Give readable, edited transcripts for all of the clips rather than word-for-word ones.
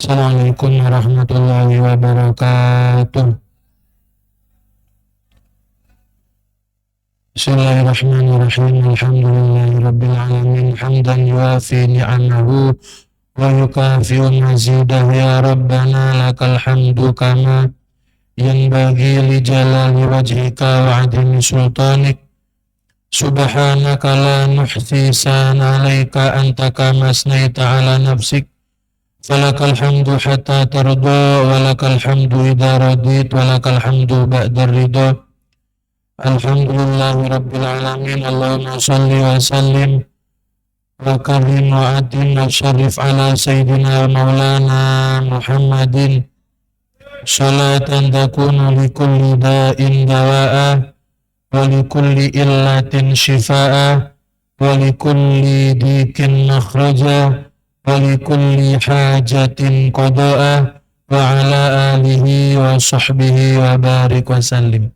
Assalamualaikum warahmatullahi wabarakatuh. Bismillahirrahmanirrahim. Alhamdulillahi rabbil alamin. Hamdan yuafi ni'amahu wa yukafi'u mazidah. Ya Rabbana lakal hamdu kama yanbaghi li jalali wajhika wa adimi sultanik. Subhanaka la nuhsi sana alaika anta kama asnaita ala nafsik. Falakal hamdu hatta tarda wa lakal hamdu idha radit wa lakal hamdu ba'da ridha. Alhamdulillahi rabbil alamin. Allahumma salli wa sallim wa karim wa adim wa syarif ala sayyidina maulana Muhammadin salatan takunu likulli da'in dawa'a wa likulli illatin shifa'a wa likulli dikin makhraja wa likulli hajatin qada'a wa ala alihi wa sahbihi wa barik wa sallim.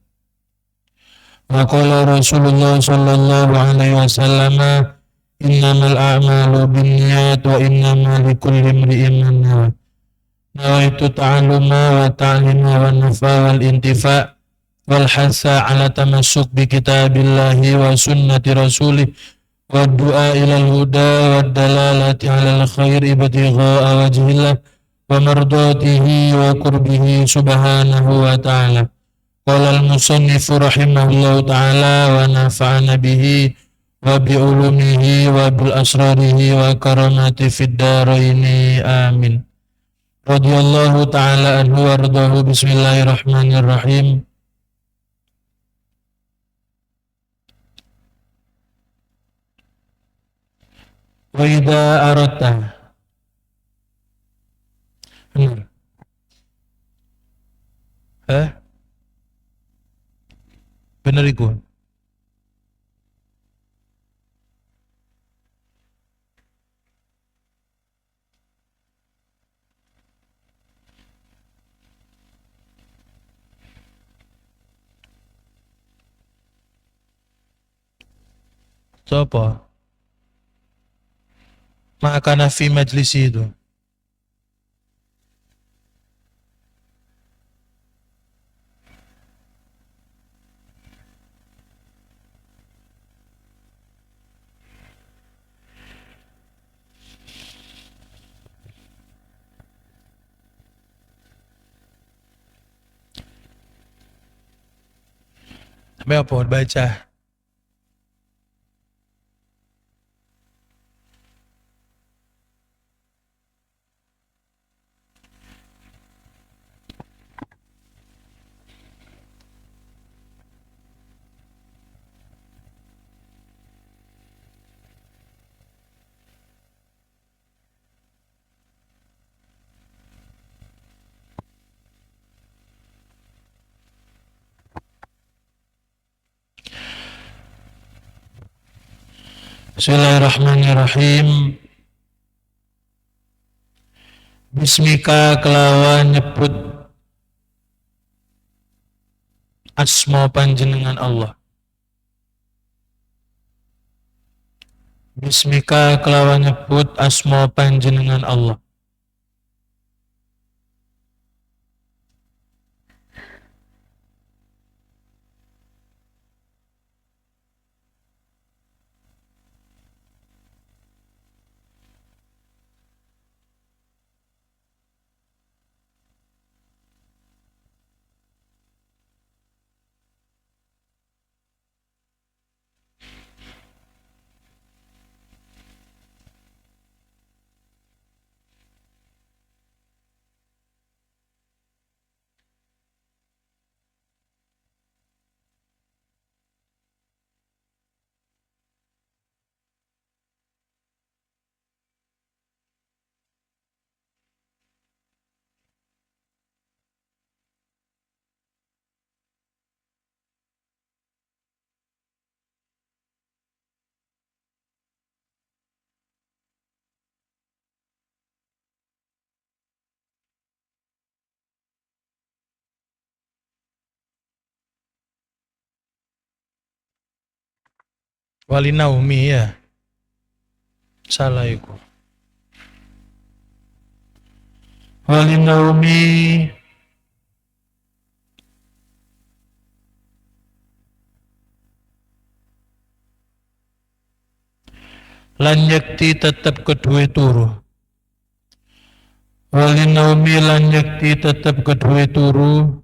Wa qala Rasulullah sallallahu alaihi wasallam, innamal a'malu binniyat wa innamal likulli imri'in ma nawa. Nawaitu ta'alluma wa ta'lima wa nafa wal intifa wal hasa ala tamassuk bi kitabillahi wa sunnati rasulih wa du'a ilal huda wa dalalati ala al-khair ibtigha'a wajhillah wa mardatihi wa qurbihi subhanahu wa ta'ala. Qala al-musannifu rahimahullahu ta'ala wa nafa'ana bihi wa bi'ulumihi wa bil asrarihi wa karamati fid daraini amin. Radiyallahu ta'ala anhu wardahu. Bismillahirrahmanirrahim. Wa idha aradta. Benar. Benar iku. Siapa? Ma'akana fi majlisi itu. Sampai apa? Baca. Bismillahirrahmanirrahim. Bismika kelawan nyebut asma panjenengan Allah. Bismika kelawan nyebut asma panjenengan Allah. Walinaumi ya. Salah iku. walinaumi lan yakti tetep kedue turu walinaumi lan yakti tetep kedue turu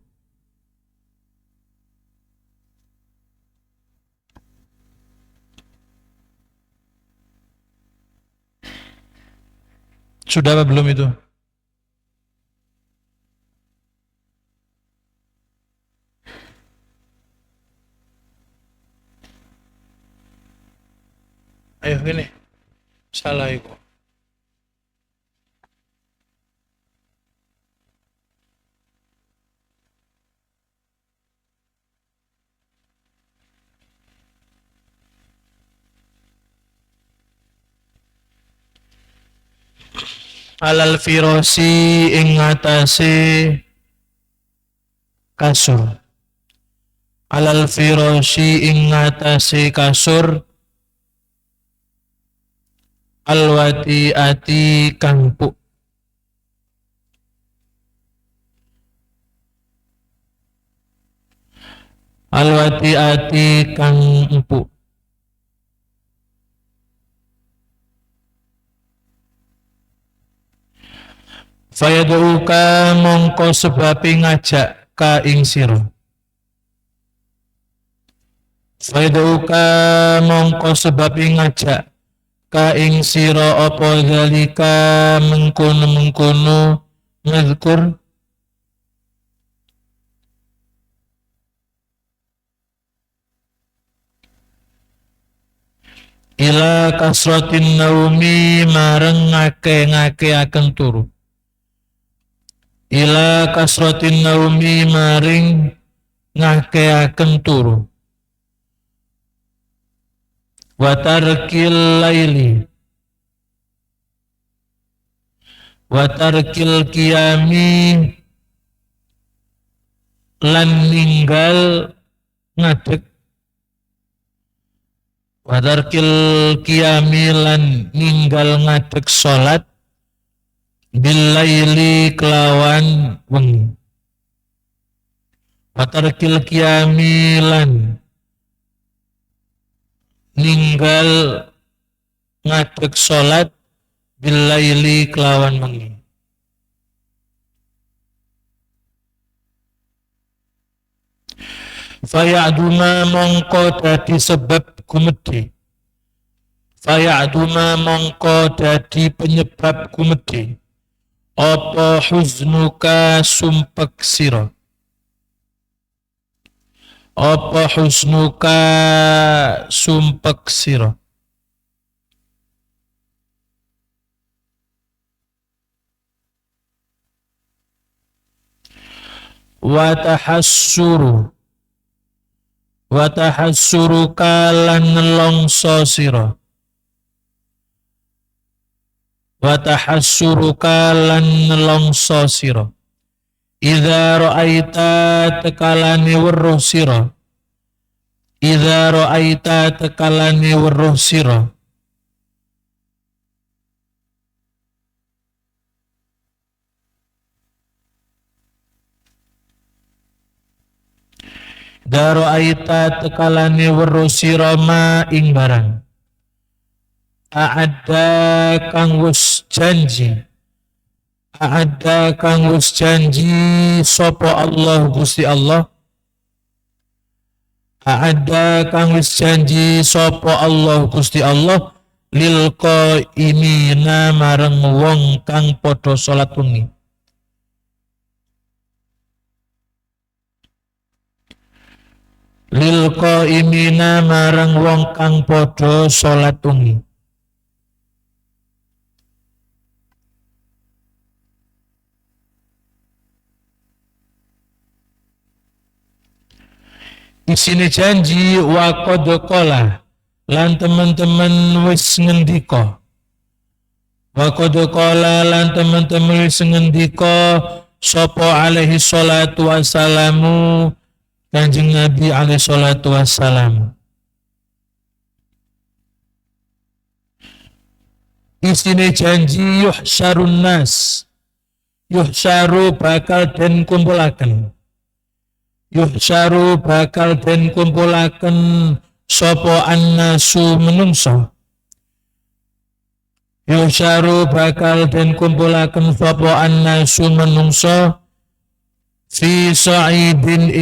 sudah apa belum itu? Ayo gini, salah itu. Alal firosi ing ngatasi kasur. Alal firosi ing ngatasi kasur alwati ati kang pu. Alwati ati kang empuk. Fayaduka mongko sebabi ngajak ka ing sira. Fayaduka mongko sebabi ngajak ka ing sira apa zalika mengkono-mengkono ngazkur ila kasratin naumi mareng ngake akan turu. Ila kasratin naumi maring ngakeaken turu wa tarkil laili wa tarkil qiyami lan ninggal ngadeg wa tarkil qiyami lan ninggal ngadeg salat billaili kelawan wengi watarkil qiyamilan ninggal ngadeg salat billaili kelawan wengi faya'duma mongko dadi sebab kumedi faya'duma mongko dadi penyebab kumedi apa huznuka sumpek sira apa huznuka sumpek sira wa tahassuru kalan nelongso sira wa tahassuruka lan nelongso sira idza ra'aita tekalane weruh sira idza ra'aita tekalane weruh sira idza ra'aita tekalane weruh sira ma ing barang A'adda kang wis janji A'adda kang wis janji sapa Allah Gusti Allah A'adda kang wis janji sapa Allah Gusti Allah lil qaimina marang wong kang padha salat wengi lil qaimina marang wong kang padha salat wengi isine janji wa qad qala lan teman-teman wis ngendika wa qad qala lan teman-teman wis ngendika sapa alaihi salatu wassalamu Kanjeng Nabi alaihi salatu wassalam isine janji yuhsyarun nas yuhsyaru bakal den kumpulaken sapa annasu menungso fi sa'idin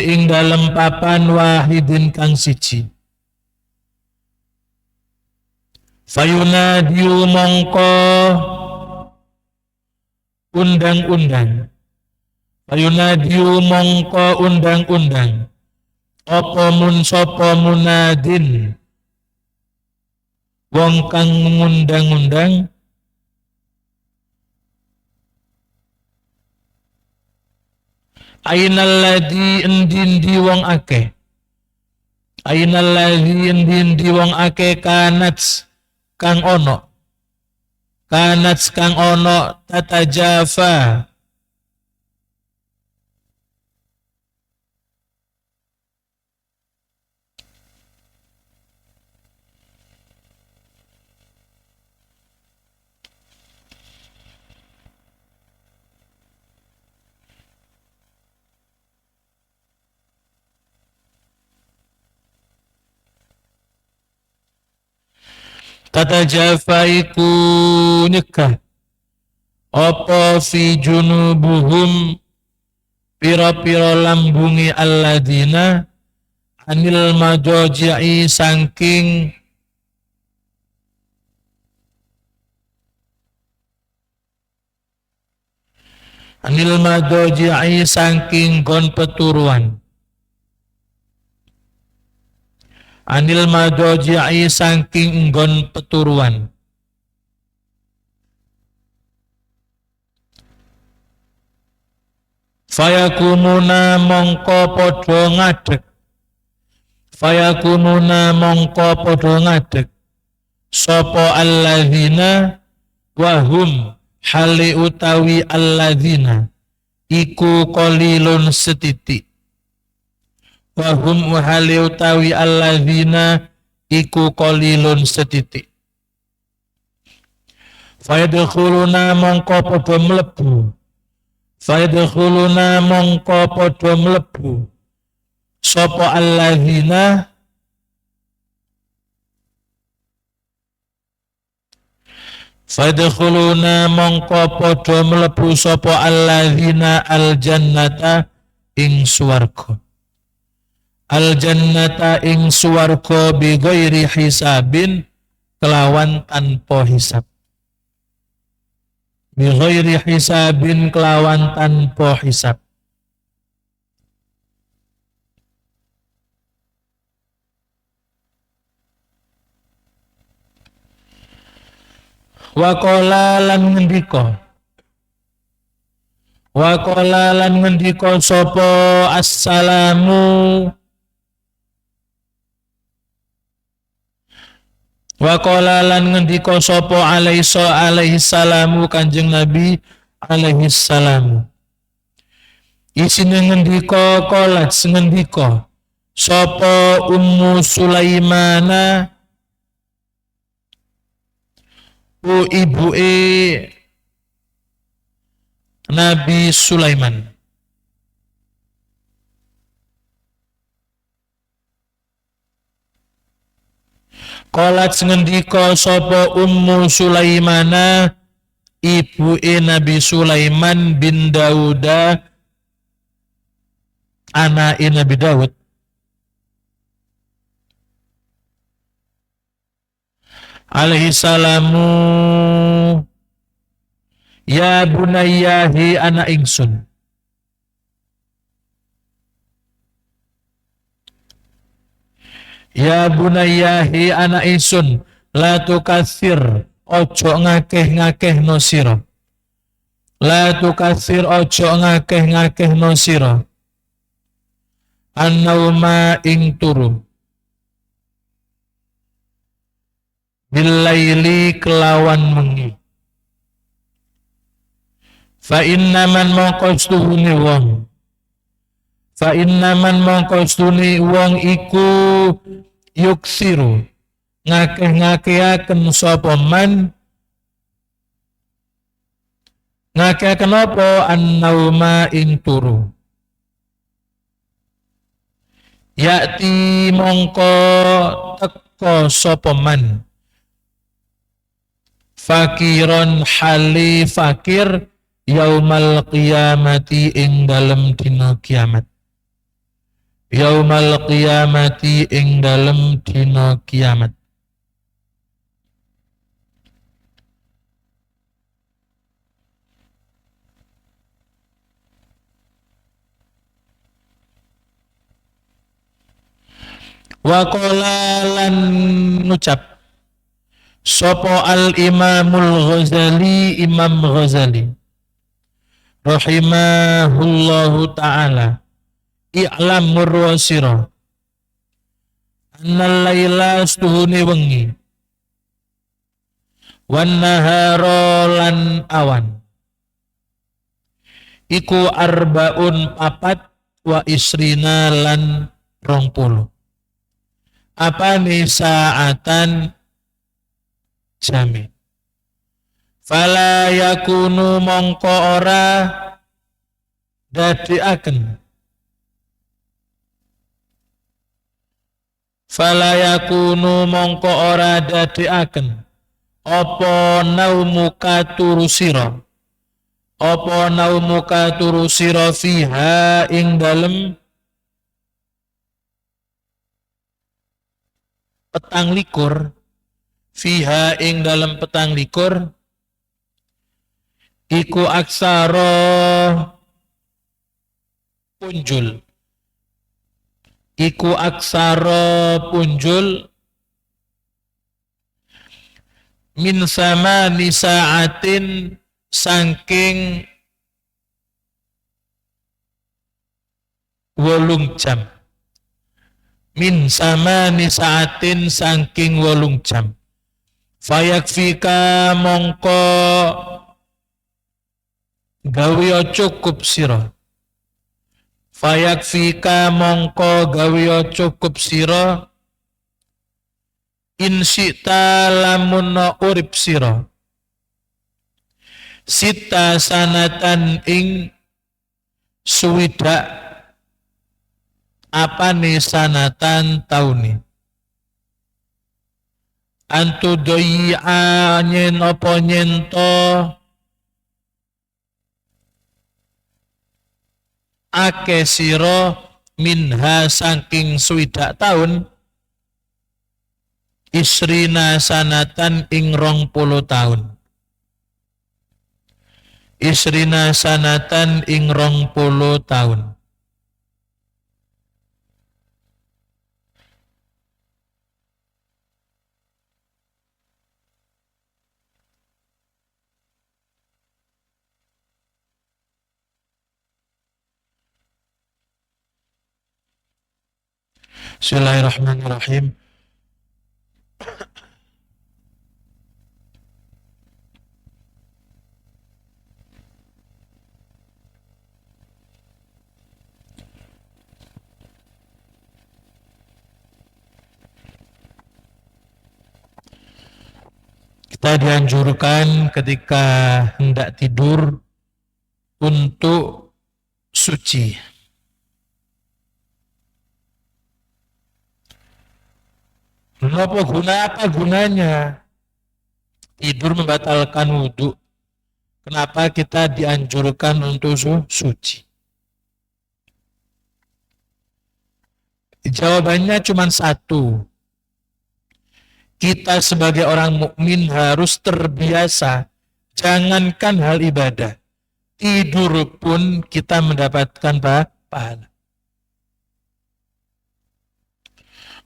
ing dalem papan wahidin kang siji. Fayunadiu mongko undang-undang apa mun sapa munadin wong kang ngundang-undang ainal ladzi endi wong akeh kanats kang ono tatajafa iku nyegah apa fi junubuhum pira-pira lambungi alladzina anil majoji'i saking gon peturuan saking nggon peturuan fayakununa mongko padha ngadeg sapa alladzina wahum hali utawi alladzina iku qalilun setitik wahum hali utawi alladzina iku qalilun setitik fayadkhuluna mongko padha mlebu sapa alladzina aljannata ing swarga bi ghairi hisabin kelawan tanpa hisab wa qala lan ngendika sapa assalamu wa qala lan ngendika sapa alaihi salamu kanjeng Nabi alaihi salam isine ngendika qolat ngendika sapa Ummu Sulaimana ibuke Nabi Sulaiman qalat ngendika sapa Ummu Sulaimana ibuke Nabi Sulaiman bin Dauda anake Nabi Daud alaihi salamu ya bunayyahi anak ingsun ya bunayyahi anak ingsun la tukathir ojo ngakeh no sira an-nauma ing turu billaili kelawan mengi fa innaman mongkostuni wong iku yuksiru ngakeh-ngakehaken sapa man ngakehaken apa an-nauma ing turu yakti mongko teka sapa man fakiron hali fakir yaumal qiyamati ing dalem dina kiamat yaumal qiyamati ing dalem dina kiamat wa qala lan ngucap sapa al Imamul Ghazali Imam Ghazali rahimahullahu ta'ala i'lam murwasira annal laila stuhuni wengi wan nahara lan awan iku arbaun papat wa isrina lan 20 apa nih saatan jami fala yakunu mongko ora dadiaken fala yakunu mongko ora dadiaken apa naumuka turusira apa naumuka turusira fiha ing dalem petang likur fiha ing dalam petang likur iku aksara punjul iku aksara punjul min sama nisaatin saking 8 jam min sama nisaatin saking 8 jam fayakfika mongko gawiya cukup sira fayakfika mongko gawiya cukup sira insita lamun urip sira sita sanatan ing suwidak apa nih sanatan tauni antu doi'a nyen opo nyento ake siro minha saking swidak tahun isrina sanatan ing 20 tahun isrina sanatan ing 20 tahun Bismillahirrahmanirrahim. Kita dianjurkan ketika hendak tidur untuk suci. Apa gunanya? Tidur membatalkan wudhu. Kenapa kita dianjurkan untuk suci? Jawabannya cuma satu. Kita sebagai orang mukmin harus terbiasa. Jangankan hal ibadah. Tidur pun kita mendapatkan pahala.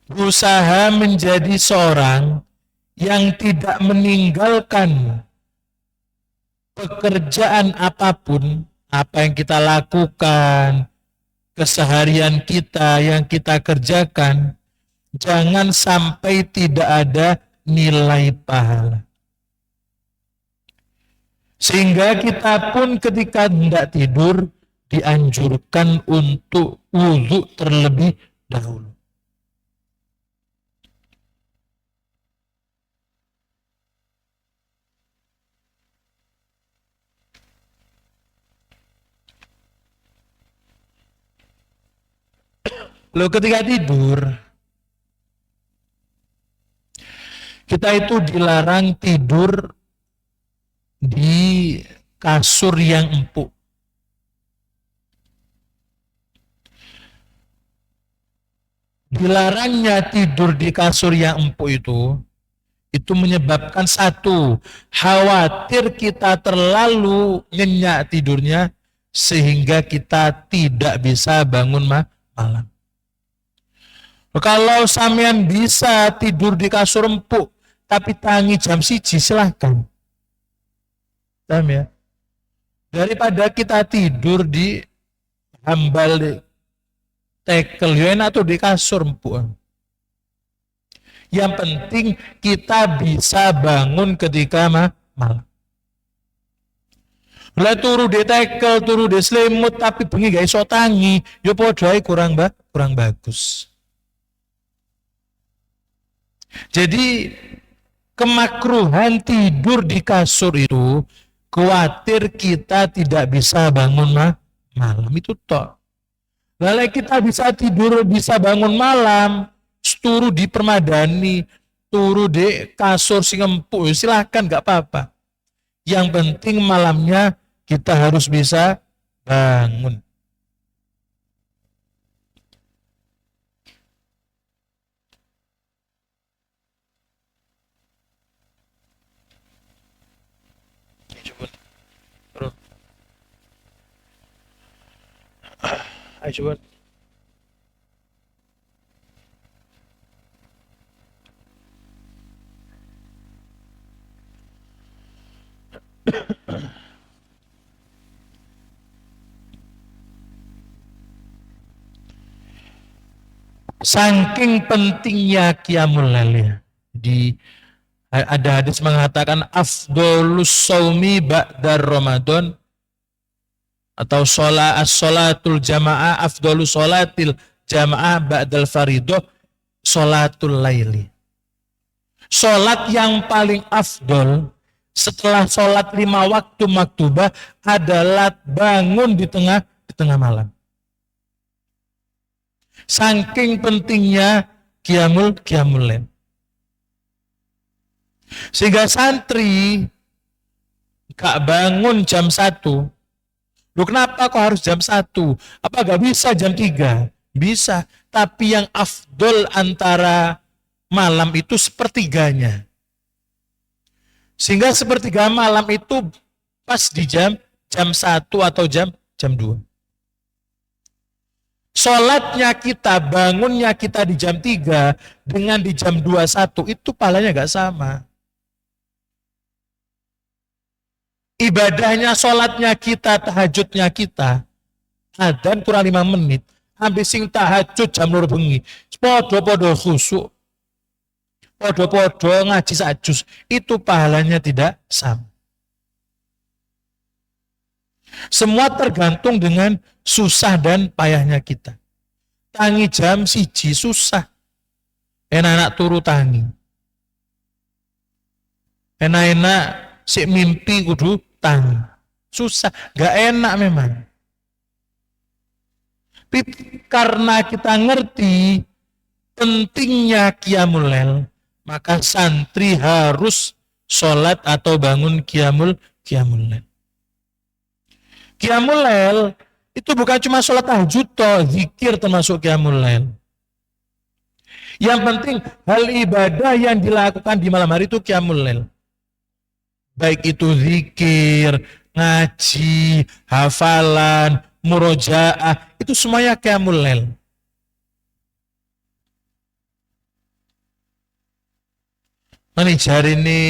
Berusaha menjadi seorang yang tidak meninggalkan pekerjaan apapun, apa yang kita lakukan, keseharian kita yang kita kerjakan, jangan sampai tidak ada nilai pahala. Sehingga kita pun ketika hendak tidur dianjurkan untuk wudhu terlebih dahulu. Loh, ketika tidur, kita itu dilarang tidur di kasur yang empuk. Dilarangnya tidur di kasur yang empuk itu menyebabkan satu, khawatir kita terlalu nyenyak tidurnya sehingga kita tidak bisa bangun malam. Kalau sampean bisa tidur di kasur empuk tapi tangi jam 1 silahkan. Paham ya? Daripada kita tidur di hambal tekel, ya enak tuh di kasur empuk. Yang penting kita bisa bangun ketika malam. Lah turu di tekel, turu di selimut tapi bengi gak iso tangi, yo padha kurang bagus. Jadi kemakruhan tidur di kasur itu khawatir kita tidak bisa bangun malam itu toh. Lalu kita bisa tidur, bisa bangun malam, turu di permadani, turu di kasur sing empuk, silahkan gak apa-apa. Yang penting malamnya kita harus bisa bangun. Coba. Saking pentingnya qiyamul lail, ada hadis mengatakan afdolus saumi ba'dar Ramadan atau sholatul jamaah afdolus sholatil jamaah ba'dal faridoh sholatul laili. Sholat yang paling afdol setelah sholat 5 waktu maktubah adalah bangun di tengah malam. Saking pentingnya qiyamul lail. Sehingga santri gak bangun jam 1. Loh, kenapa kok harus jam 1? Apa gak bisa jam 3? Bisa, tapi yang afdol antara malam itu sepertiganya. Sehingga sepertiga malam itu pas di jam 1 atau jam 2. Sholatnya kita, bangunnya kita di jam 3 dengan di jam 21 itu pahalanya gak sama. Ibadahnya, sholatnya kita, tahajudnya kita, adzan kurang 5 menit, habis sing tahajud jam 2 bengi, podo-podo khusyuk, podo-podo ngaji sajus, itu pahalanya tidak sama. Semua tergantung dengan susah dan payahnya kita. Tangi jam 1 susah, enak-enak turu tangi, enak-enak si mimpi kudu tangi, susah, gak enak memang. Tapi karena kita ngerti pentingnya qiyamul lail, maka santri harus sholat atau bangun qiyamul lail. Qiyamul lail itu bukan cuma sholat tahajud toh, zikir termasuk qiyamul lail. Yang penting hal ibadah yang dilakukan di malam hari itu qiyamul lail. Baik itu zikir, ngaji, hafalan, murojaah, itu semuanya qiyamul lail. Jari ini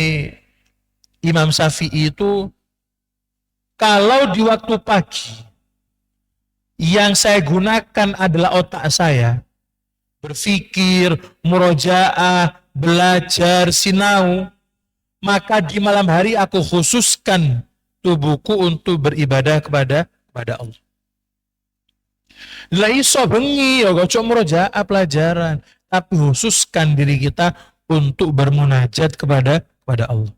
Imam Syafi'i itu kalau di waktu pagi yang saya gunakan adalah otak saya, berpikir, murojaah, belajar, sinau, maka di malam hari aku khususkan tubuhku untuk beribadah kepada Allah. Lah iso bengi ya ojo murojaah pelajaran, tapi khususkan diri kita untuk bermunajat kepada Allah.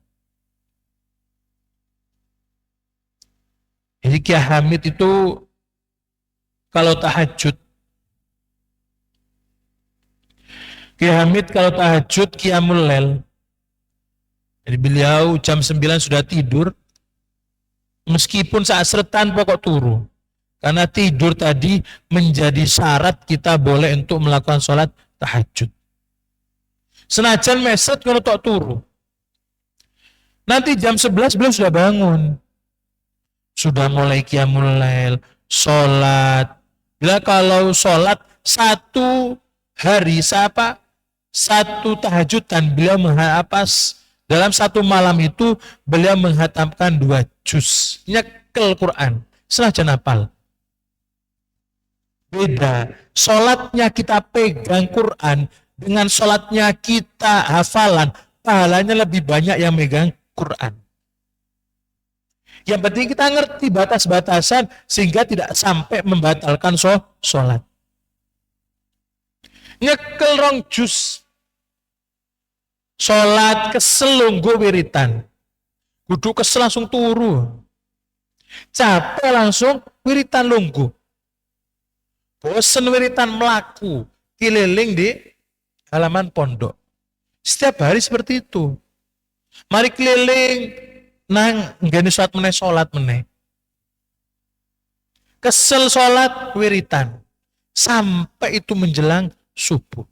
Jadi Kiai Hamid itu kalau tahajud Ki Hamid kalau tahajud qiyamul lail. Jadi beliau jam 9 sudah tidur, meskipun saat seretan pokok turu. Karena tidur tadi menjadi syarat kita boleh untuk melakukan sholat tahajud. Senajan meset kalau tok turu. Nanti jam 11 beliau sudah bangun. Sudah mulai qiyamul lail, sholat. Bila kalau sholat satu hari, satu tahajudan beliau dalam satu malam itu beliau menghatamkan 2 juz. Nyekel Quran. Senajan hafal. Beda. Sholatnya kita pegang Quran dengan sholatnya kita hafalan. Pahalanya lebih banyak yang megang Quran. Yang penting kita ngerti batas-batasan sehingga tidak sampai membatalkan sholat. Nyekel 2 juz. Sholat kesel lungguh wiritan. Kudu kesel langsung turu. Capek langsung wiritan lungguh. Bosen wiritan melaku. Keliling di halaman pondok. Setiap hari seperti itu. Mari keliling nang nggani sholat meneh. Kesel sholat wiritan. Sampai itu menjelang subuh.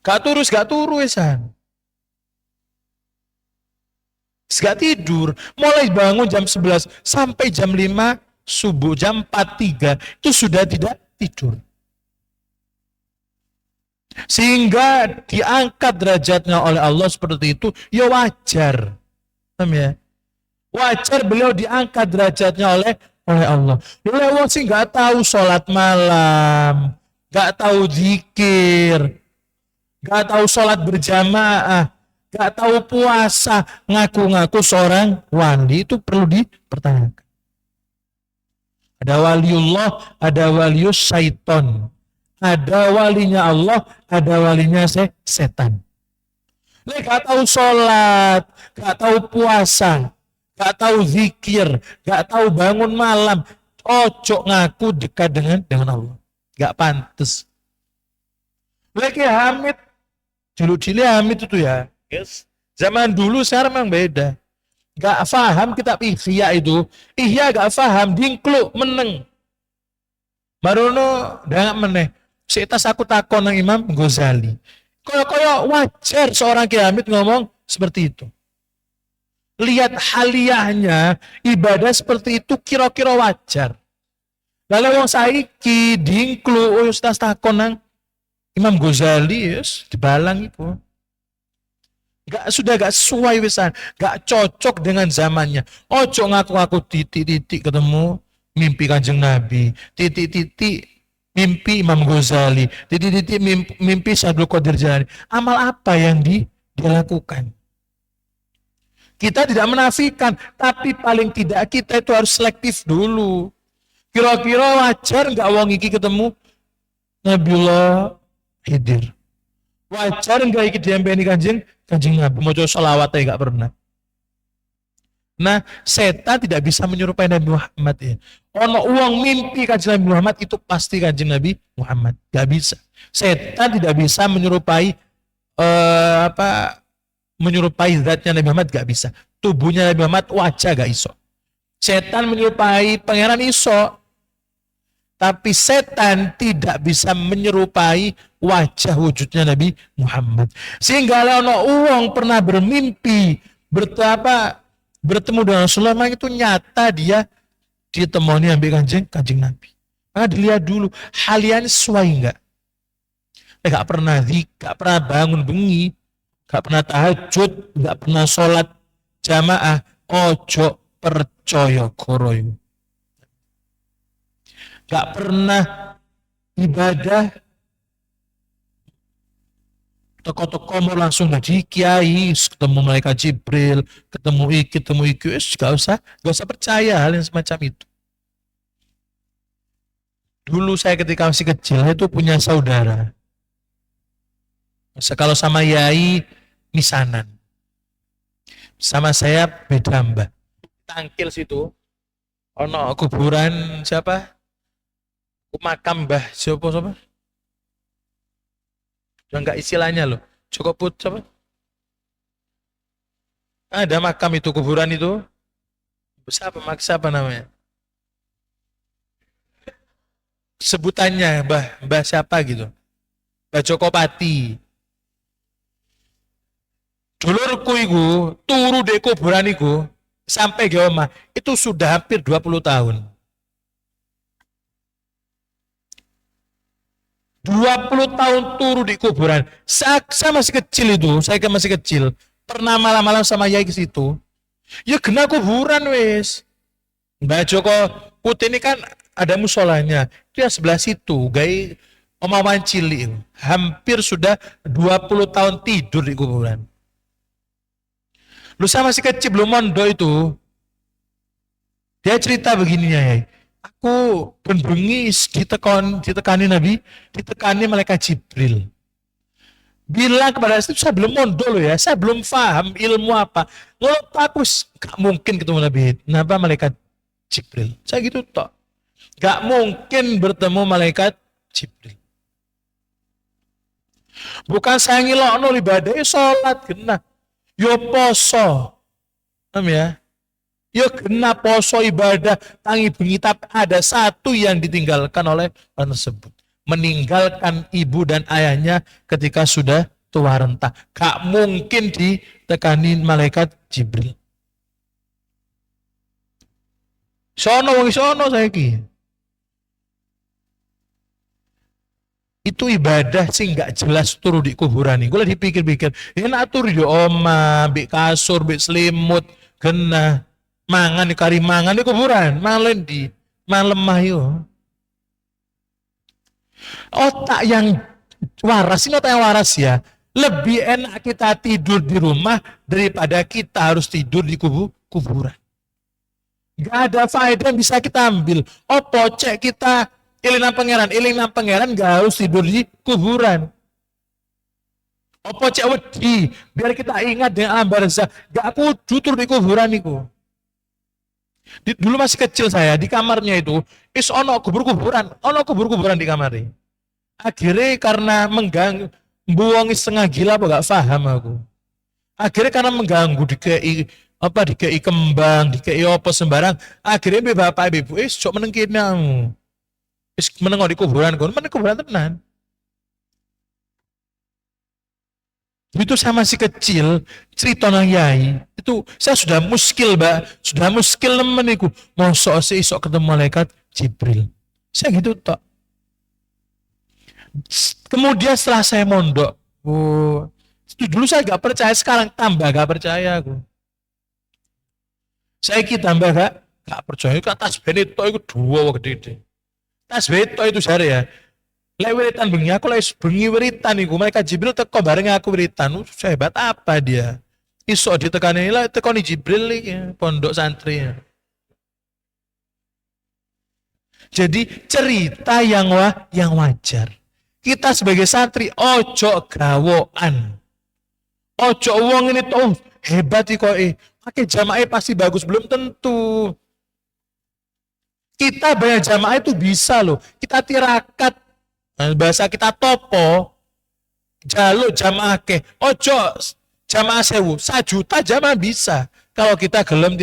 Gak turu esan. Gak tidur, mulai bangun jam 11 sampai jam 5 subuh, jam 4.3 itu sudah tidak tidur. Sehingga diangkat derajatnya oleh Allah seperti itu, ya wajar. Ya? Wajar beliau diangkat derajatnya oleh Allah. Oleh Allah sih gak tahu sholat malam, gak tahu zikir, gak tahu sholat berjamaah, gak tahu puasa, ngaku-ngaku seorang wali, itu perlu dipertanyakan. Ada waliullah, ada walius syaiton. Ada walinya Allah, ada walinya setan. Nek gak tahu sholat, gak tahu puasa, gak tahu zikir, gak tahu bangun malam, ojo ngaku dekat dengan Allah. Gak pantas. Lagi Hamid, dulu-dulu Hamid itu ya. Yes. Zaman dulu sekarang memang beda. Gak paham kitab Ihya itu. Ihya gak paham, dingkluk, meneng. Barono dengan meneh. Setas aku takon nang Imam Ghazali. Koyo wajar seorang Ki Hamid ngomong seperti itu. Lihat haliyahnya, ibadah seperti itu kira-kira wajar. Lalu wong saiki dingkluk ustaz takon nang Imam Ghazali, yes, dibalang itu. Sudah gak sesuai wisan, gak cocok dengan zamannya. Ojo ngaku-ngaku titik-titik ketemu mimpi Kanjeng Nabi, titik-titik mimpi Imam Ghazali, titik-titik mimpi Syaikhul Qadir Jilani. Amal apa yang dilakukan? Kita tidak menafikan, tapi paling tidak kita itu harus selektif dulu. Kira-kira wajar gak wong iki ketemu Nabiullah Khidir? Wajar enggak iki diampeni Kanjeng Nabi, maca selawat aja enggak pernah. Nah, setan tidak bisa menyerupai Nabi Muhammad ya. Ono uang mimpi Kanjeng Nabi Muhammad itu pasti Kanjeng Nabi Muhammad, enggak bisa. Setan tidak bisa menyerupai menyerupai zatnya Nabi Muhammad, enggak bisa. Tubuhnya Nabi Muhammad wajah enggak iso. Setan menyerupai pangeran iso. Tapi setan tidak bisa menyerupai wajah wujudnya Nabi Muhammad. Sehingga ono uang pernah bermimpi bertemu dengan Rasulullah, itu nyata dia ditemani ambil kanjeng Nabi. Maka dilihat dulu halian sesuai enggak. Enggak pernah enggak pernah bangun bengi, enggak pernah tahajud, enggak pernah sholat jamaah, ojo percaya koroyo. Gak pernah ibadah toko-toko mau langsung jadi kiai, ketemu malaikat Jibril, ketemu iki, gak usah percaya hal yang semacam itu. Dulu saya ketika masih kecil itu punya saudara. Kalau sama yai misanan, sama saya beda mbah. Tangkil situ, ono kuburan siapa? Makam Mbah siapa? Udah enggak istilahnya loh. Cukup put apa? Ada makam itu kuburan itu. Siapa namanya? Sebutannya Mbah siapa gitu. Mbah Jokopati. Dulurku iku turu di kuburan iku sampai ke omah itu sudah hampir 20 tahun. 20 tahun turu di kuburan. Saya masih kecil itu, saya kan masih kecil. Pernah malam-malam sama Yai ke situ. Ya kena kuburan wes. Mbak Joko Putih ini kan ada musolanya. Dia sebelah situ, gay omawan cilik. Hampir sudah 20 tahun tidur di kuburan. Lu sama masih kecil belum mondok itu. Dia cerita begini ya. Aku benbengi ditekani Nabi, ditekani malaikat Jibril. Bilang kepada saya, saya belum mondok loh ya, saya belum paham ilmu apa. Ngelup aku gak mungkin ketemu Nabi. Kenapa malaikat Jibril? Saya gitu tok. Gak mungkin bertemu malaikat Jibril. Bukan saya ngilokno ibadah, sholat kena. Yo poso. Paham ya? Yo kena poso ibadah tangi bengi, tapi ada satu yang ditinggalkan oleh orang tersebut. Meninggalkan ibu dan ayahnya ketika sudah tua renta. Gak mungkin ditekani malaikat Jibril. Sono saiki. Itu ibadah sih nggak jelas turu di kuburan nih. Gue dipikir-pikir, enak turu di oma, bi kasur, bi selimut, kena mangan di kari mangan di kuburan, mangan di lemah yo. Otak yang waras ini otak yang waras ya. Lebih enak kita tidur di rumah daripada kita harus tidur di kuburan. Gak ada faedah yang bisa kita ambil. Opo cek kita iling nang pangeran gak harus tidur di kuburan. Opo cek wedi biar kita ingat dengan alam barzah, gak kudu tidur di kuburan itu. Dulu masih kecil saya di kamarnya itu ono kubur-kuburan di kamarnya. Akhirnya karena mengganggu, buang setengah gila apa gak paham aku. Akhirnya karena mengganggu dikei kembang, dikei apa sembarang. Akhirnya bapak ibu sok menengkin aku. Menengok di kuburan, kuburan tenan. Itu saya masih kecil, cerita nang Yai, itu saya sudah muskil, Mbak. Sudah muskil nemen iku. Mosok esok ketemu malaikat Jibril. Saya gitu tok. Kemudian setelah saya mondok, itu dulu saya gak percaya, sekarang tambah gak percaya aku. Saya tambah gak percaya, kan tasbih itu dua gede. Tasbih itu sehari ya. Lek wiritan bengi aku bengi wiritan iku malaikat Jibril teko bareng aku wiritan. Hebat apa dia? Iso ditekani lah tekoni Jibril iki pondok santri. Jadi cerita yang wajar. Kita sebagai santri ojo gawoan. Ojo wong ini tuh hebat kok pakai jamaah pasti bagus, belum tentu. Kita banyak jamaah itu bisa loh. Kita tirakat, bahasa kita topo, jaluk jamaah ke, ojo jamaah 1.000, 1 juta jamaah bisa. Kalau kita gelem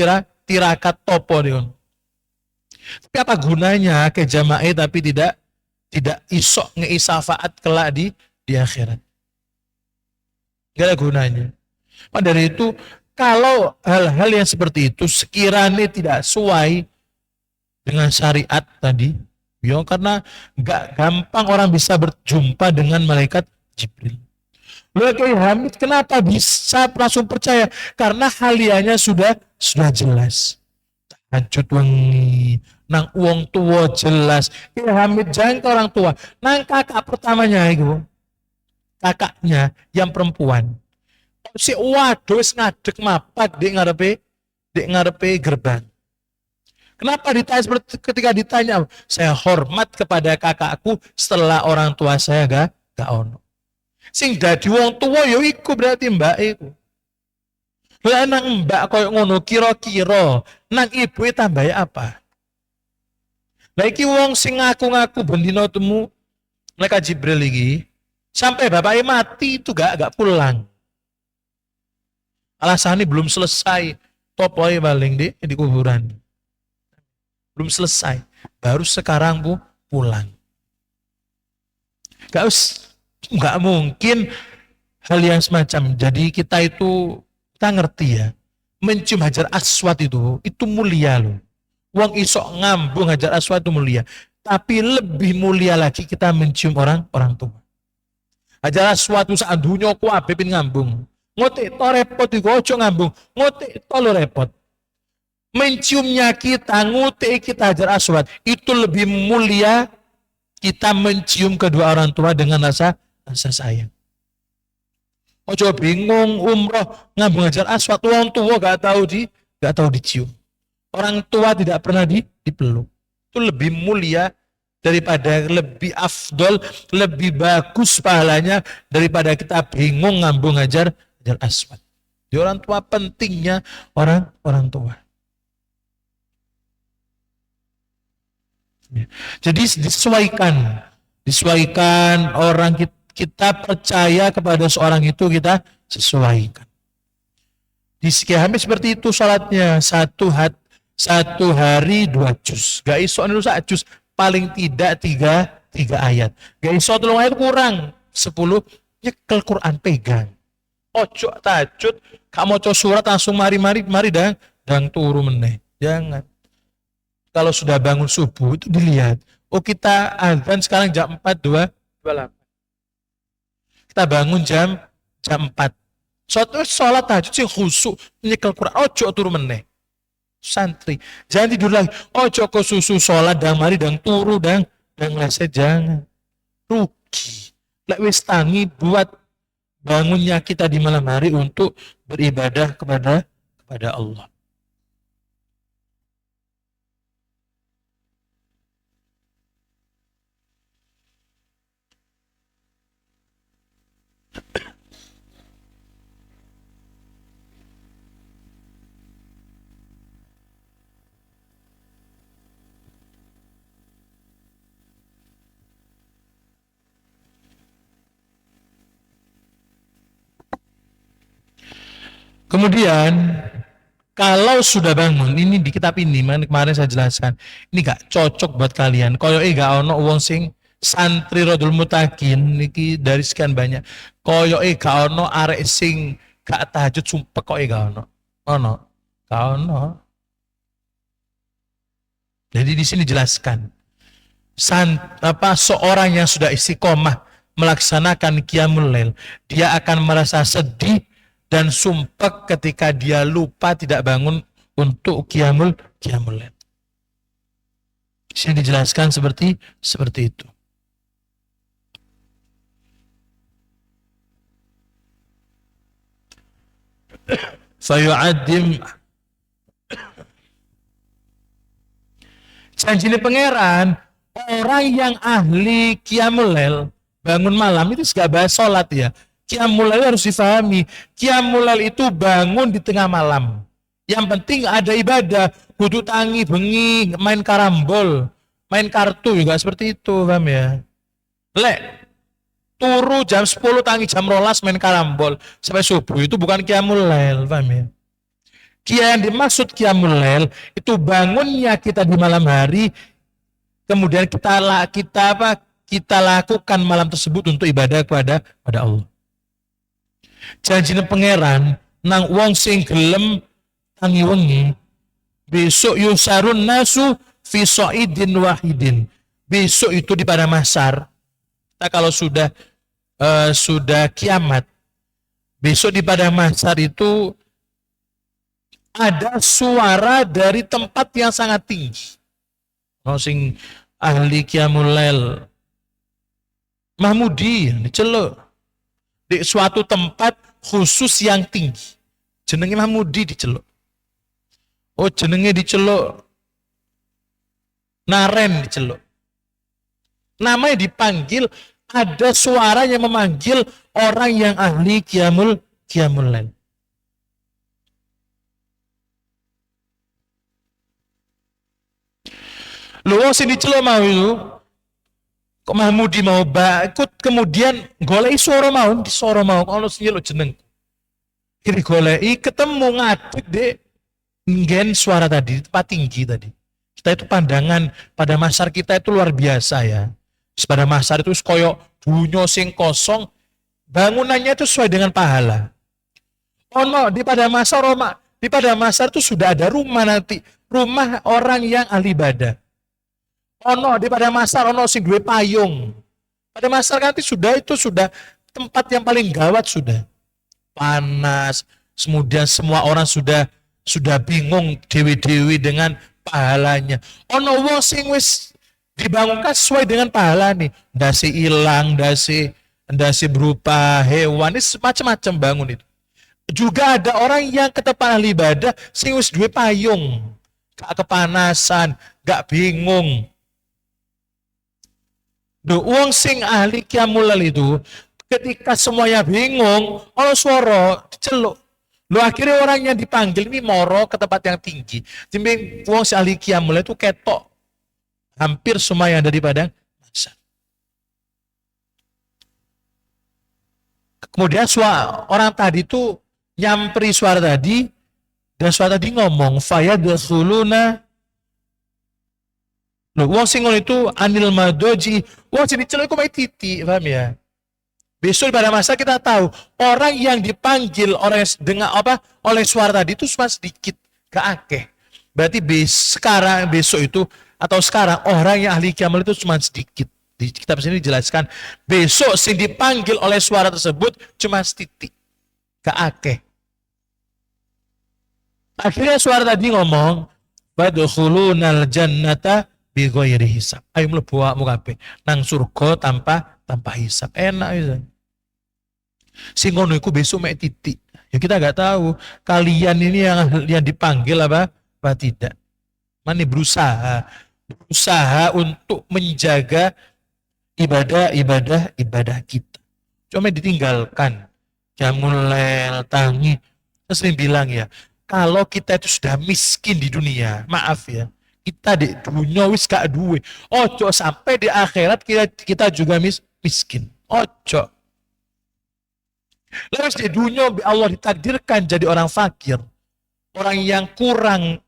tirakat topo nih. Tapi apa gunanya ke jamaah tapi tidak isok ngeisafaat kelak di akhirat. Gak ada gunanya. Maka dari itu, kalau hal-hal yang seperti itu sekiranya tidak sesuai dengan syariat tadi, ya karena gak gampang orang bisa berjumpa dengan malaikat Jibril. Lalu Kiai Hamid kenapa bisa langsung percaya? Karena halianya sudah jelas. Tahajud wengi, nang uang tua jelas. Kiai Hamid jangan ke orang tua, nang kakak pertamanya itu, kakaknya yang perempuan. Si waduh ngadeg mapat di ngarepe gerbang. Kenapa ketika ditanya, saya hormat kepada kakakku setelah orang tua saya gak ono. Sing dadi wong tua yo iku berarti mbak iku. Lah nang mbak koyo ngono kira-kira nang ibu tambah apa? Lah iki wong sing ngaku-ngaku bendina temu malaikat Jibril iki Sampai bapaknya mati itu gak pulang. Alasannya belum selesai. Topoi paling di kuburan. Belum selesai. Baru sekarang pulang. Gak mungkin hal yang semacam. Jadi kita ngerti ya. Mencium Hajar Aswad itu mulia loh. Wong isok ngambung Hajar Aswad itu mulia. Tapi lebih mulia lagi kita mencium orang tua. Hajar Aswad itu saat dunia kuabe pin ngambung. Ngotek to repot iku ojo ngambung. Ngotek to lo repot. Menciumnya kita, ngutik kita Hajar Aswad itu lebih mulia kita mencium kedua orang tua dengan rasa sayang. Ojo bingung umroh ngambung Hajar Aswad, orang tua gak tahu dicium. Orang tua tidak pernah dipeluk. Itu lebih mulia daripada, lebih afdol, lebih bagus pahalanya daripada kita bingung ngambung Hajar Aswad. Di orang tua pentingnya orang tua. Jadi disesuaikan orang kita percaya kepada seorang itu kita sesuaikan. Di Sekihami seperti itu sholatnya satu hari 2 juz. Gak iso itu 1 juz, paling tidak 3 ayat. Gak iso 3 ayat kurang 10, nyekel Quran pegang. Ojo tajud, kamu ojo surat langsung mari dan turu meneh. Jangan. Kalau sudah bangun subuh itu dilihat. Oh kita azan sekarang jam 4.28. Kita bangun jam 4. Sholat tahajud sih khusyuk nyekel Quran. Ojo turu meneh. Santri. Jangan tidur lagi. Ojo ke susu sholat dan mari dan turu dan leset, jangan. Rugi. Lek wis tangi buat bangunnya kita di malam hari untuk beribadah kepada Allah. Kemudian kalau sudah bangun, ini di kitab ini kemarin saya jelaskan, ini gak cocok buat kalian. Koyo gak ono wong sing santri Rodul Mutakin niki dari sekian banyak. Koyo gak ono arek sing gak tahajud sumpah kok gak ono. Ono, gak ono. Jadi di sini jelaskan seorang yang sudah istiqomah melaksanakan qiyamul lail, dia akan merasa sedih dan sumpek ketika dia lupa tidak bangun untuk qiyamul lail. Di sini dijelaskan seperti itu. Fayu'addim, janjine pangeran, orang yang ahli qiyamul lail, bangun malam itu gak bahas sholat ya. Qiyamul lail harus difahami. Qiyamul lail itu bangun di tengah malam. Yang penting ada ibadah. Kudu tangi, bengi, main karambol, main kartu juga seperti itu, paham ya? Lek turu jam 10 tangi jam 12 main karambol sampai subuh itu bukan qiyamul lail, paham ya? Yang dimaksud qiyamul lail itu bangunnya kita di malam hari, kemudian kita lakukan malam tersebut untuk ibadah kepada Allah. Janjine pangeran nang wong sing gelem tangi wengi, besok yusarun nasu fi sa'idin wahidin. Besok itu di pada mahsyar. Kita kalau sudah kiamat, besok di pada mahsyar itu ada suara dari tempat yang sangat tinggi. Wong sing ahli qiyamul lail Mahmudi diceluk di suatu tempat khusus yang tinggi. Jenenge Mahmudi diceluk. Oh jenenge diceluk Naren diceluk. Namanya dipanggil, ada suara yang memanggil orang yang ahli qiyamul lail. Lu sing diceluk mau itu Kok Mahmudi mau ikut kemudian golei suara mau di suara mau ono nyeluk jeneng. Kiri golei ketemu ngadeg deh ngen suara tadi tempat tinggi tadi. Kita itu pandangan pada masar kita itu luar biasa ya. Pada masar itu koyok dunyo sing kosong, bangunannya itu sesuai dengan pahala. Ono di pada masar Roma, di pada masar itu sudah ada rumah nanti, rumah orang yang ahli ibadah. Ono di pada masar ono sing duwe payung. Pada masar nanti sudah tempat yang paling gawat sudah. Panas, kemudian semua orang sudah bingung dewi-dewi dengan pahalanya. Ono wong sing wis dibangunkan sesuai dengan pahala nih. Ndase ilang, ndase berupa hewan, ini macam-macam bangun itu. Juga ada orang yang ke tempat ahli ibadah sing wis duwe payung. Gak kepanasan, gak bingung. Wong sing ahli qiyamul lail itu ketika semuanya bingung, ono suara diceluk. Lo akhirnya orang yang dipanggil ini moro ke tempat yang tinggi. Timbang wong sing ahli qiyamul lail itu ketok hampir semua yang ada di padang mahsyar. Kemudian orang tadi itu nyamperi suara tadi dan suara tadi ngomong fayadkhuluna. Wong sing ngono itu anil madoji, wong sing diceluk iku mai titik, paham ya? Besok pada masa kita tahu orang yang dipanggil oleh suara tadi itu cuma sedikit, gak akeh. Berarti besok itu atau sekarang orang yang ahli qiyamul itu cuma sedikit. Di kitab sini dijelaskan besok sing dipanggil oleh suara tersebut cuma sedikit, gak akeh. Akhirnya suara tadi ngomong, "Fadkhulunal jannata bi ghairi hisab." Ayo mlebu awakmu kabeh nang surga tanpa hisab. Enak itu. Sing ngono iku besok mek titik. Ya kita enggak tahu kalian ini yang dipanggil apa tidak. Mane berusaha untuk menjaga ibadah kita. Cuma ditinggalkan. Qiyamul lail, tangi. Terus bilang ya, kalau kita itu sudah miskin di dunia, maaf ya, kita di dunia wis gak duwe. Ojo sampai di akhirat kita juga miskin. Ojo. Lalu di dunia Allah ditakdirkan jadi orang fakir, orang yang kurang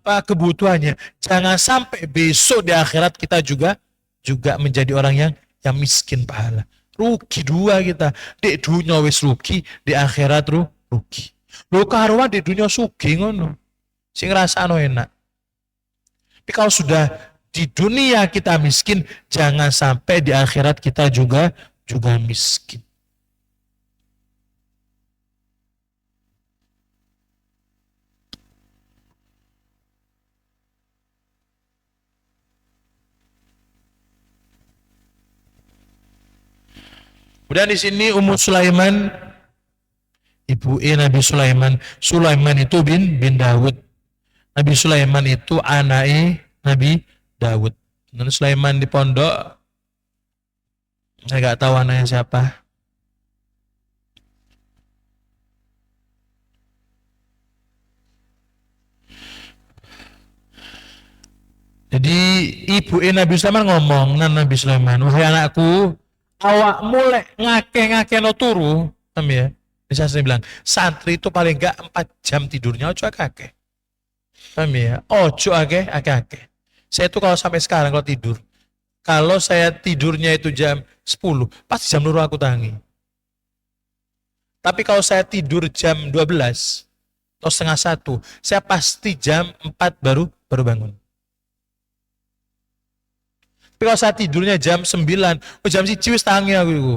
kebutuhannya. Jangan sampai besok di akhirat kita juga menjadi orang yang miskin pahala. Rugi dua kita. Di dunia wis rugi, di akhirat rugi. Lo karuan di dunia sugi ngono. Sing rasano enak. Tapi kalau sudah di dunia kita miskin, jangan sampai di akhirat kita juga miskin. Kemudian di sini Ummu Sulaiman, ibu Nabi Sulaiman. Sulaiman itu bin Daud. Nabi Sulaiman itu anaknya Nabi Daud. Nabi Sulaiman di pondok, saya nggak tahu anaknya siapa. Jadi ibu Nabi Sulaiman ngomong, Nabi Sulaiman, wahai anakku, awak mulai ngake no turu, ya. Bisa saya bilang, santri itu paling enggak 4 jam tidurnya, ojo akeh. Paham ya? Ojo akeh. Saya itu kalau sampai sekarang kalau tidur, kalau saya tidurnya itu jam 10, pasti jam 2 aku tangi. Tapi kalau saya tidur jam 12 atau setengah 1, saya pasti jam 4 baru bangun. Tapi kalau saya tidurnya jam 9, jam 1 wis tangi aku itu.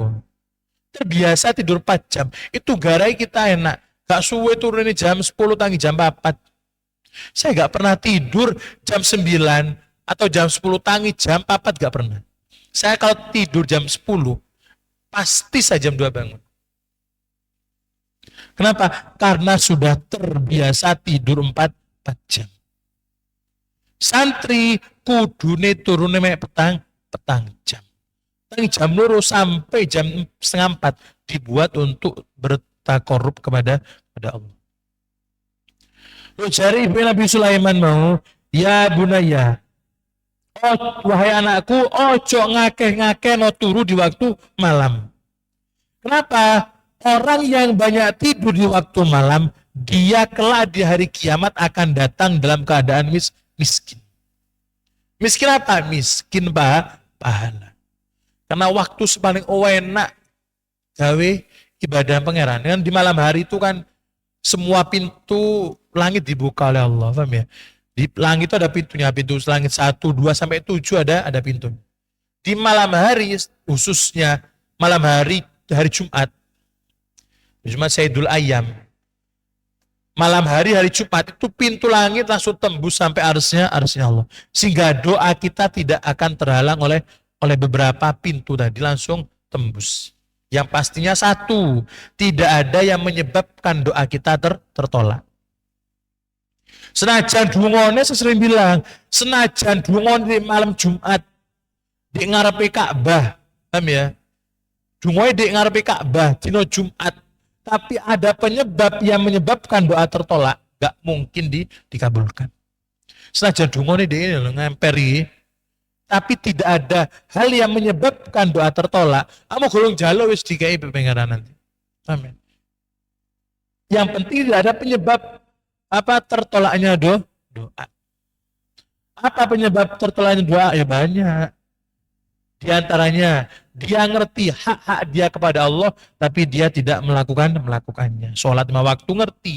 Terbiasa tidur 4 jam. Itu garai kita enak. Gak suwe turun ini jam 10 tangi jam 4. Saya gak pernah tidur jam 9 atau jam 10 tangi jam 4 gak pernah. Saya kalau tidur jam 10 pasti saya jam 2 bangun. Kenapa? Karena sudah terbiasa tidur 4 jam. Santri kudune turune mek petang jam. Dari jam 2 sampai jam 3:30 dibuat untuk bertakorup kepada Allah. Lalu cari Nabi Sulaiman mau, ya bunaya, Oh, wahai anakku, ojo ngakeh-ngakeh no turu di waktu malam. Kenapa? Orang yang banyak tidur di waktu malam, dia kelak di hari kiamat akan datang dalam keadaan miskin. Miskin apa? Miskin pahala. Karena waktu sepaling enak gawe ibadah pangeran. Kan di malam hari itu kan semua pintu langit dibuka oleh Allah, paham ya? Di langit itu ada pintunya, pintu langit 1, 2 sampai 7 ada pintu. Di malam hari khususnya malam hari Jumat. Jumat Sayyidul Ayyam. Malam hari Jumat itu pintu langit langsung tembus sampai arsnya Allah. Sehingga doa kita tidak akan terhalang oleh beberapa pintu tadi, langsung tembus. Yang pastinya satu, tidak ada yang menyebabkan doa kita tertolak. Senajan dungone, saya sering bilang, senajan dungon di malam Jumat di ngarepe Ka'bah, paham ya? Dungoe di ngarepe Ka'bah dino Jumat, tapi ada penyebab yang menyebabkan doa tertolak, gak mungkin dikabulkan. Senajan dungone di ini ngemperi, tapi tidak ada hal yang menyebabkan doa tertolak. Kamu gulung jalo wis dikai pengeran nanti. Amin. Yang penting tidak ada penyebab apa tertolaknya doa. Apa penyebab tertolaknya doa? Ya banyak. Di antaranya dia ngerti hak-hak dia kepada Allah, tapi dia tidak melakukannya. Sholat 5 waktu ngerti,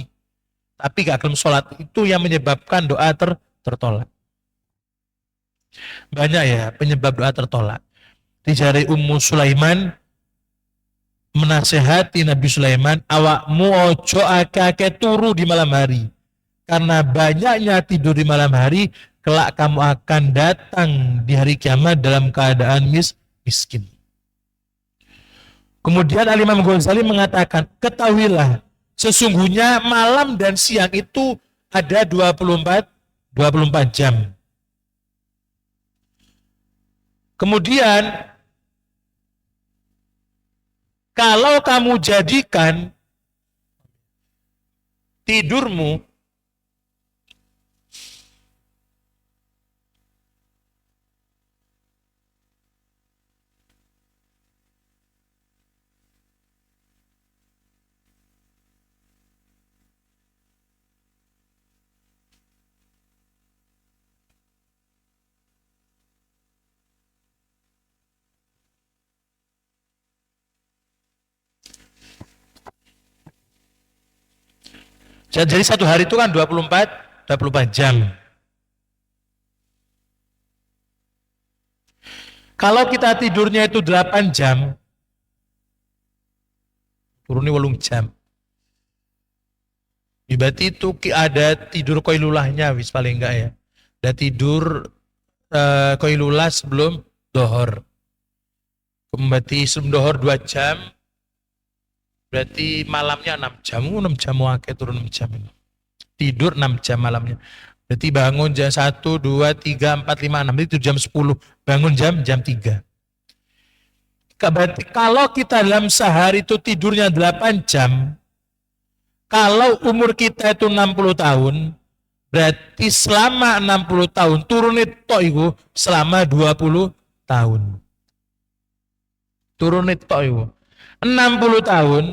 tapi gak akan sholat, itu yang menyebabkan doa tertolak. Banyak ya penyebab doa tertolak. Dijari Ummu Sulaiman menasehati Nabi Sulaiman, awakmu ojo ake-ake turu di malam hari. Karena banyaknya tidur di malam hari, kelak kamu akan datang di hari kiamat dalam keadaan miskin. Kemudian Al-Imam Ghazali mengatakan, ketahuilah, sesungguhnya malam dan siang itu ada 24 jam. Kemudian kalau kamu jadikan tidurmu jadi satu hari itu kan 24 jam. Kalau kita tidurnya itu 8 jam, turunnya 8 jam. Berarti itu ada tidur koilulahnya, wis paling enggak ya. Ada tidur koilulah sebelum dohor. Berarti sebelum dohor 2 jam, berarti malamnya 6 jam. 6 jam wakil turun 6 jam. Tidur 6 jam malamnya. Berarti bangun jam 1, 2, 3, 4, 5, 6. Itu jam 10. Bangun jam 3. Berarti kalau kita dalam sehari itu tidurnya 8 jam, kalau umur kita itu 60 tahun, berarti selama 60 tahun, turun itu selama 20 tahun. Turun itu 60 tahun,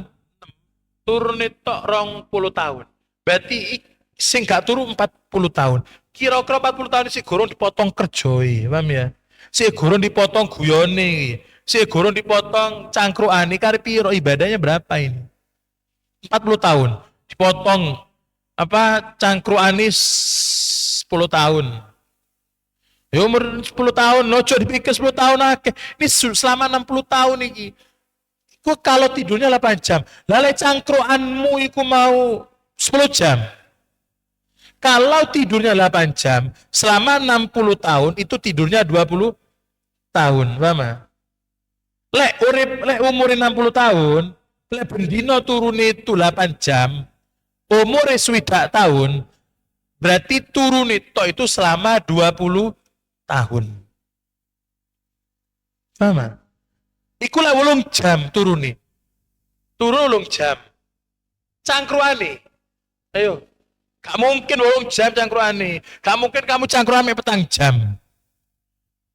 turun itu 20 tahun. Berarti sing gak turun 40 tahun. Kira-kira 40 tahun si gurung dipotong kerjoi, paham ya? Si gurung dipotong guyone, si gurung dipotong cangkrukane, kari piro ibadahnya berapa ini? 40 tahun. Dipotong apa cangkrukane 10 tahun. Ya umur 10 tahun, nojo dipikir 10 tahun akeh. Ini selama 60 tahun iki. Iku kalau tidurnya 8 jam. Lalai cangkruanmu iku mau 10 jam. Kalau tidurnya 8 jam, selama 60 tahun itu tidurnya 20 tahun, paham? Lek umur 60 tahun, lek bendino turun itu 8 jam, umur swidak tahun, berarti turun itu selama 20 tahun. Paham? Iku lah 8 jam turun 8 jam. Cangkruane. Ayo. Gak mungkin 8 jam cangkruane. Gak mungkin kamu cangkruane petang jam.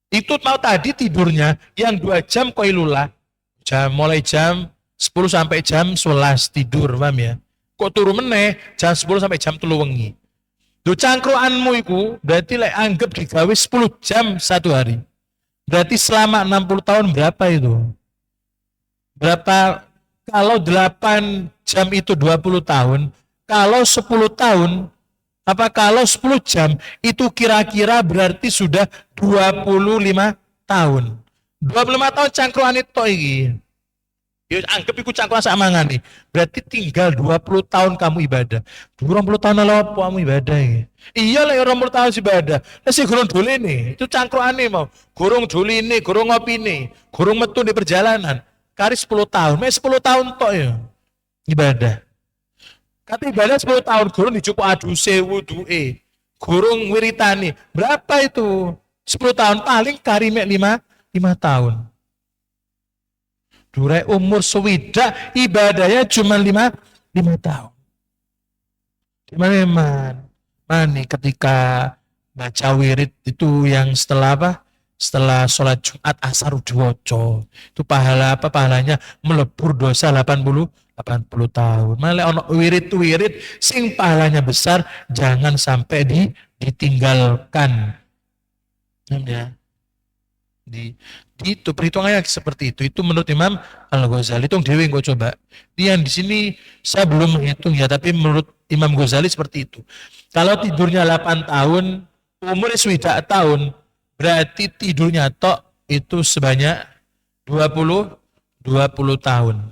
Itu mau tadi tidurnya yang 2 jam koilula, mulai jam 10 sampai jam 11 tidur, paham ya? Kok turu meneh jam 10 sampai jam 3 wengi. Duh cangkruanmu itu berarti anggap digawe 10 jam satu hari. Berarti selama 60 tahun berapa itu? Berapa kalau 8 jam itu 20 tahun, kalau 10 tahun kalau 10 jam itu kira-kira berarti sudah 25 tahun. 25 tahun cangkruan itu iki. Ya anggap iku cangkruan samangan nih. Berarti tinggal 20 tahun kamu ibadah. 20 tahun apa kamu ibadah iki? Iya lah 20 tahun ibadah. Lah sing gurung doline, itu cangkruane mau. Gurung doline, gurung ngopine, gurung metu di perjalanan. Kari 10 tahun, 10 tahun tok ya. Ibadah. Kata ibadah 10 tahun, gurung dicukup adu sewu du'e. Gurung wiritani. Berapa itu? 10 tahun, paling karimek 5 tahun. Durai umur sewida, ibadahnya cuma 5 tahun. Dimana Mani ketika baca wirid itu yang setelah apa? Setelah sholat Jumat asar diwoco. Itu pahalanya melebur dosa 80 tahun. Malah ono wirid sing pahalanya besar, jangan sampai ditinggalkan. Ya. Itu perhitungannya seperti itu. Itu menurut Imam Al-Ghazali. Itu dewe gue coba. Dia di sini saya belum menghitung ya, tapi menurut Imam Ghazali seperti itu. Kalau tidurnya 8 tahun, umurnya sudah tahun, berarti tidurnya tok itu sebanyak 20 tahun.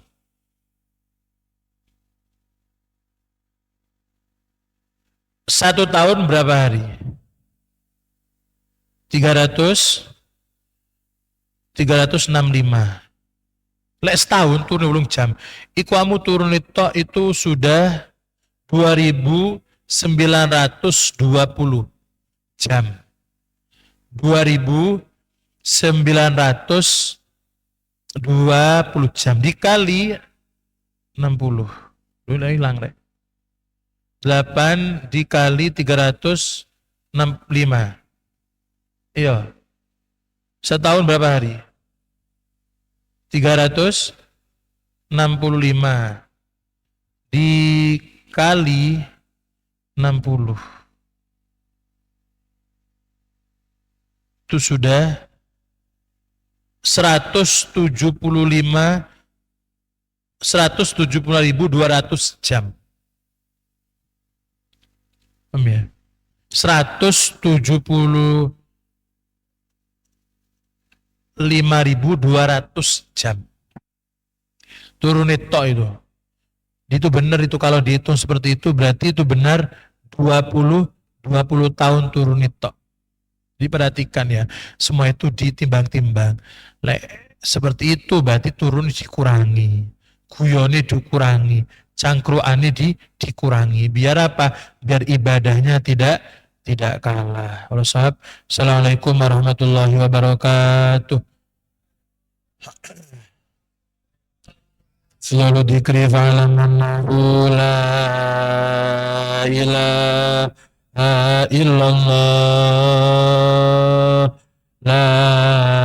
Satu tahun berapa hari? 365. Lek setahun turun 20 jam. Iku kamu turun itu sudah 2.920 jam. 2.920 jam dikali 60. Lu hilang rek. 8 dikali 365. Iya. Setahun berapa hari? 365 dikali 60. Itu sudah 175.200 jam. Ya. 175.200 jam. Turun itu. Itu benar itu kalau dihitung seperti itu berarti itu benar 20 tahun turun itu. Diperhatikan ya, semua itu ditimbang-timbang. Seperti itu berarti turun dikurangi, guyone dikurangi, cangkruannya dikurangi. Biar apa? Biar ibadahnya tidak kalah. Allah sahab. Assalamualaikum warahmatullahi wabarakatuh. Selalu dikri fa'lam annahu la ilaha illallah la